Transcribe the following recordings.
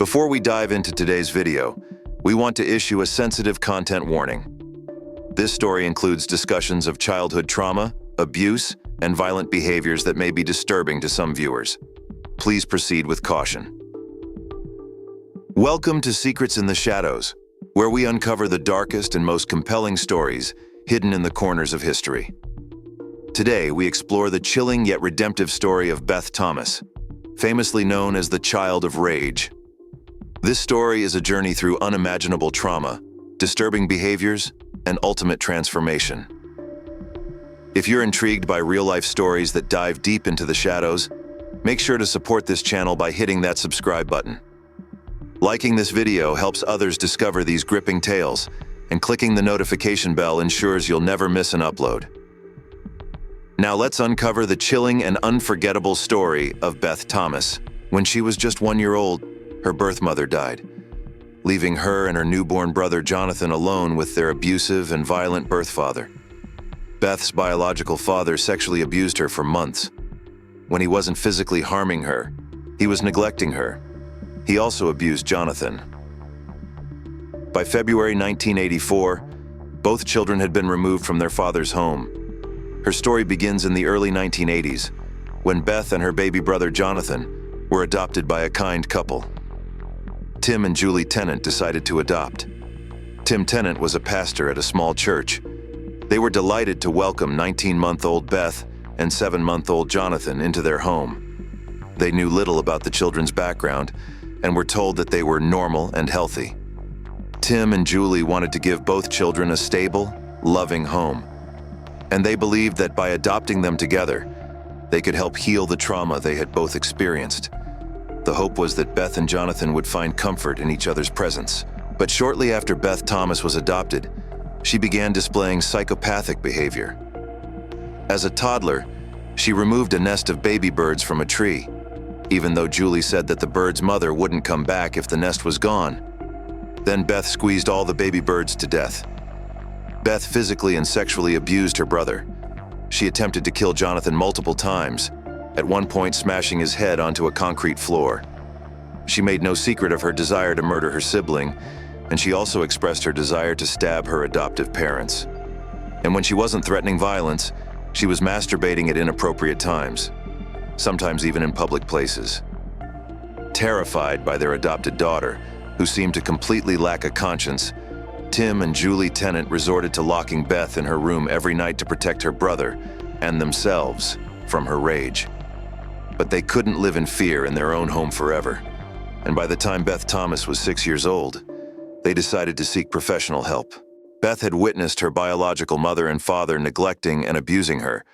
Before we dive into today's video, we want to issue a sensitive content warning. This story includes discussions of childhood trauma, abuse, and violent behaviors that may be disturbing to some viewers. Please proceed with caution. Welcome to Secrets in the Shadows, where we uncover the darkest and most compelling stories hidden in the corners of history. Today, we explore the chilling yet redemptive story of Beth Thomas, famously known as the Child of Rage. This story is a journey through unimaginable trauma, disturbing behaviors, and ultimate transformation. If you're intrigued by real-life stories that dive deep into the shadows, make sure to support this channel by hitting that subscribe button. Liking this video helps others discover these gripping tales, and clicking the notification bell ensures you'll never miss an upload. Now let's uncover the chilling and unforgettable story of Beth Thomas. When she was just 1 year old, her birth mother died, leaving her and her newborn brother Jonathan alone with their abusive and violent birth father. Beth's biological father sexually abused her for months. When he wasn't physically harming her, he was neglecting her. He also abused Jonathan. By February 1984, both children had been removed from their father's home. Her story begins in the early 1980s, when Beth and her baby brother Jonathan were adopted by a kind couple. Tim and Julie Tennant decided to adopt. Tim Tennant was a pastor at a small church. They were delighted to welcome 19-month-old Beth and 7-month-old Jonathan into their home. They knew little about the children's background and were told that they were normal and healthy. Tim and Julie wanted to give both children a stable, loving home, and they believed that by adopting them together, they could help heal the trauma they had both experienced. The hope was that Beth and Jonathan would find comfort in each other's presence. But shortly after Beth Thomas was adopted, she began displaying psychopathic behavior. As a toddler, she removed a nest of baby birds from a tree, even though Julie said that the bird's mother wouldn't come back if the nest was gone. Then Beth squeezed all the baby birds to death. Beth physically and sexually abused her brother. She attempted to kill Jonathan multiple times, at one point smashing his head onto a concrete floor. She made no secret of her desire to murder her sibling, and she also expressed her desire to stab her adoptive parents. And when she wasn't threatening violence, she was masturbating at inappropriate times, sometimes even in public places. Terrified by their adopted daughter, who seemed to completely lack a conscience, Tim and Julie Tennant resorted to locking Beth in her room every night to protect her brother and themselves from her rage. But they couldn't live in fear in their own home forever, and by the time Beth Thomas was 6 years old, they decided to seek professional help. Beth had witnessed her biological mother and father neglecting and abusing her,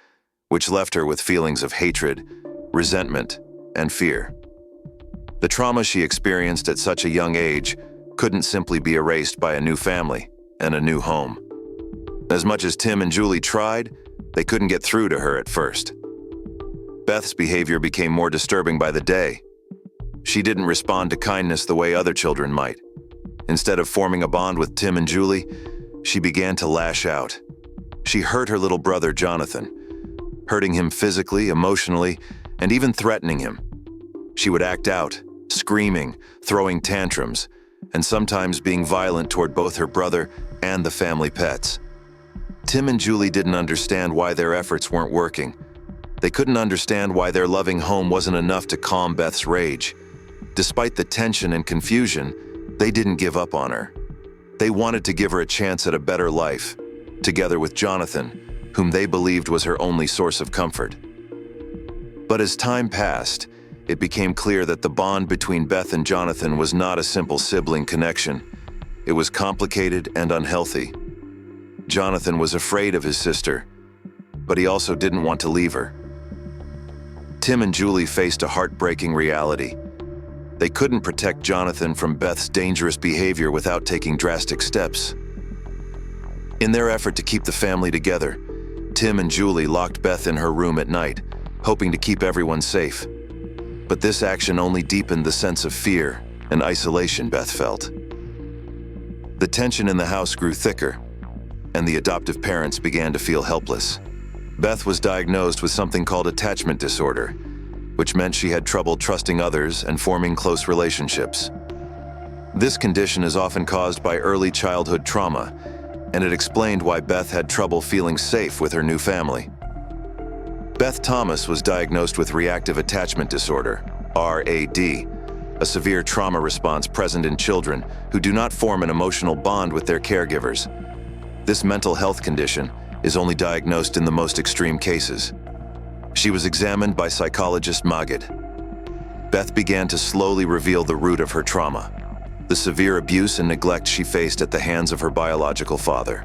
which left her with feelings of hatred, resentment, and fear. The trauma she experienced at such a young age couldn't simply be erased by a new family and a new home. As much as Tim and Julie tried, they couldn't get through to her at first. Beth's behavior became more disturbing by the day. She didn't respond to kindness the way other children might. Instead of forming a bond with Tim and Julie, she began to lash out. She hurt her little brother Jonathan, hurting him physically, emotionally, and even threatening him. She would act out, screaming, throwing tantrums, and sometimes being violent toward both her brother and the family pets. Tim and Julie didn't understand why their efforts weren't working. They couldn't understand why their loving home wasn't enough to calm Beth's rage. Despite the tension and confusion, they didn't give up on her. They wanted to give her a chance at a better life, together with Jonathan, whom they believed was her only source of comfort. But as time passed, it became clear that the bond between Beth and Jonathan was not a simple sibling connection. It was complicated and unhealthy. Jonathan was afraid of his sister, but he also didn't want to leave her. Tim and Julie faced a heartbreaking reality. They couldn't protect Jonathan from Beth's dangerous behavior without taking drastic steps. In their effort to keep the family together, Tim and Julie locked Beth in her room at night, hoping to keep everyone safe. But this action only deepened the sense of fear and isolation Beth felt. The tension in the house grew thicker, and the adoptive parents began to feel helpless. Beth was diagnosed with something called attachment disorder, which meant she had trouble trusting others and forming close relationships. This condition is often caused by early childhood trauma, and it explained why Beth had trouble feeling safe with her new family. Beth Thomas was diagnosed with reactive attachment disorder, RAD, a severe trauma response present in children who do not form an emotional bond with their caregivers. This mental health condition is only diagnosed in the most extreme cases. She was examined by psychologist Magid. Beth began to slowly reveal the root of her trauma, the severe abuse and neglect she faced at the hands of her biological father.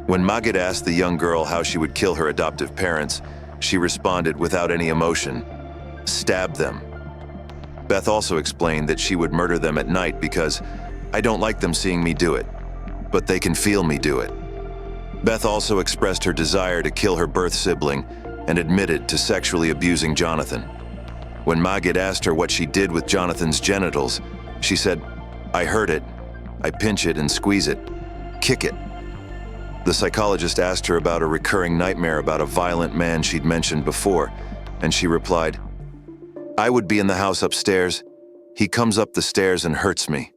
When Magid asked the young girl how she would kill her adoptive parents, she responded without any emotion, "Stab them." Beth also explained that she would murder them at night because, "I don't like them seeing me do it, but they can feel me do it." Beth also expressed her desire to kill her birth sibling and admitted to sexually abusing Jonathan. When Magid asked her what she did with Jonathan's genitals, she said, "I hurt it. I pinch it and squeeze it. Kick it." The psychologist asked her about a recurring nightmare about a violent man she'd mentioned before, and she replied, "I would be in the house upstairs. He comes up the stairs and hurts me."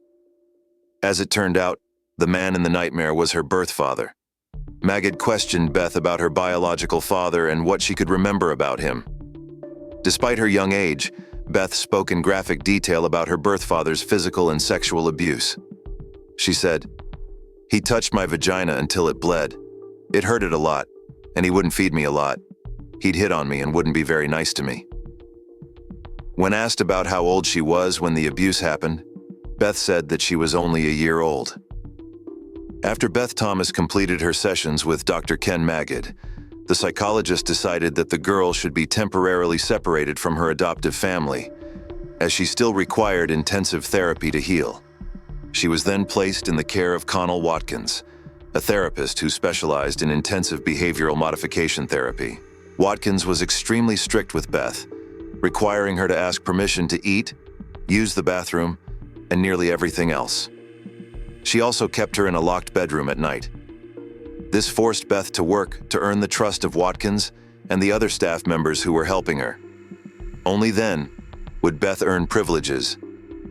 As it turned out, the man in the nightmare was her birth father. Magid questioned Beth about her biological father and what she could remember about him. Despite her young age, Beth spoke in graphic detail about her birth father's physical and sexual abuse. She said, "He touched my vagina until it bled. It hurted a lot, and he wouldn't feed me a lot. He'd hit on me and wouldn't be very nice to me." When asked about how old she was when the abuse happened, Beth said that she was only a year old. After Beth Thomas completed her sessions with Dr. Ken Magid, the psychologist decided that the girl should be temporarily separated from her adoptive family, as she still required intensive therapy to heal. She was then placed in the care of Connell Watkins, a therapist who specialized in intensive behavioral modification therapy. Watkins was extremely strict with Beth, requiring her to ask permission to eat, use the bathroom, and nearly everything else. She also kept her in a locked bedroom at night. This forced Beth to work to earn the trust of Watkins and the other staff members who were helping her. Only then would Beth earn privileges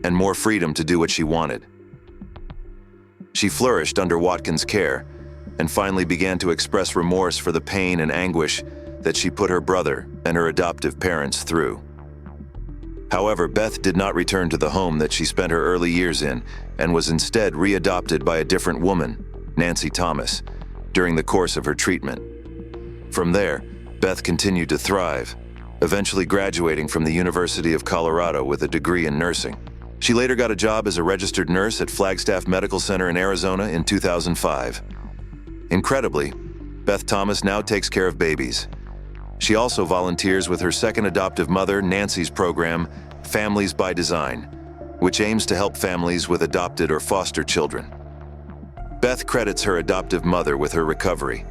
and more freedom to do what she wanted. She flourished under Watkins' care and finally began to express remorse for the pain and anguish that she put her brother and her adoptive parents through. However, Beth did not return to the home that she spent her early years in and was instead readopted by a different woman, Nancy Thomas, during the course of her treatment. From there, Beth continued to thrive, eventually graduating from the University of Colorado with a degree in nursing. She later got a job as a registered nurse at Flagstaff Medical Center in Arizona in 2005. Incredibly, Beth Thomas now takes care of babies. She also volunteers with her second adoptive mother, Nancy's program, Families by Design, which aims to help families with adopted or foster children. Beth credits her adoptive mother with her recovery.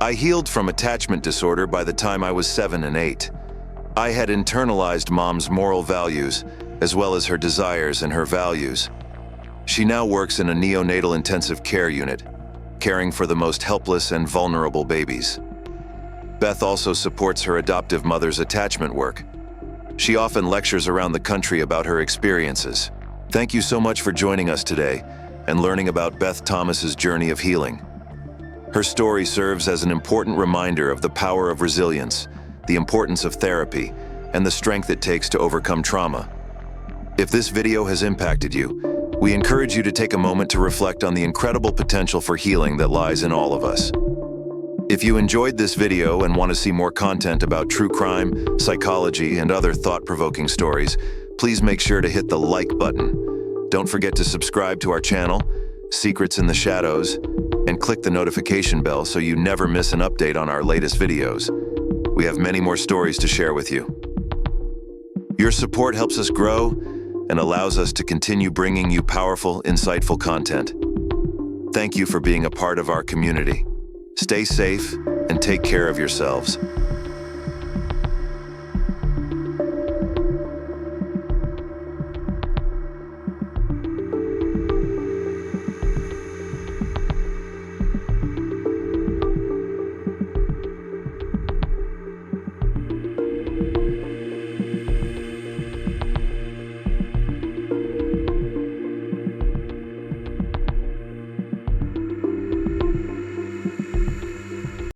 "I healed from attachment disorder by the time I was 7 and 8. I had internalized Mom's moral values, as well as her desires and her values. She now works in a neonatal intensive care unit, caring for the most helpless and vulnerable babies." Beth also supports her adoptive mother's attachment work. She often lectures around the country about her experiences. Thank you so much for joining us today and learning about Beth Thomas's journey of healing. Her story serves as an important reminder of the power of resilience, the importance of therapy, and the strength it takes to overcome trauma. If this video has impacted you, we encourage you to take a moment to reflect on the incredible potential for healing that lies in all of us. If you enjoyed this video and want to see more content about true crime, psychology, and other thought-provoking stories, please make sure to hit the like button. Don't forget to subscribe to our channel, Secrets in the Shadows, and click the notification bell so you never miss an update on our latest videos. We have many more stories to share with you. Your support helps us grow and allows us to continue bringing you powerful, insightful content. Thank you for being a part of our community. Stay safe and take care of yourselves.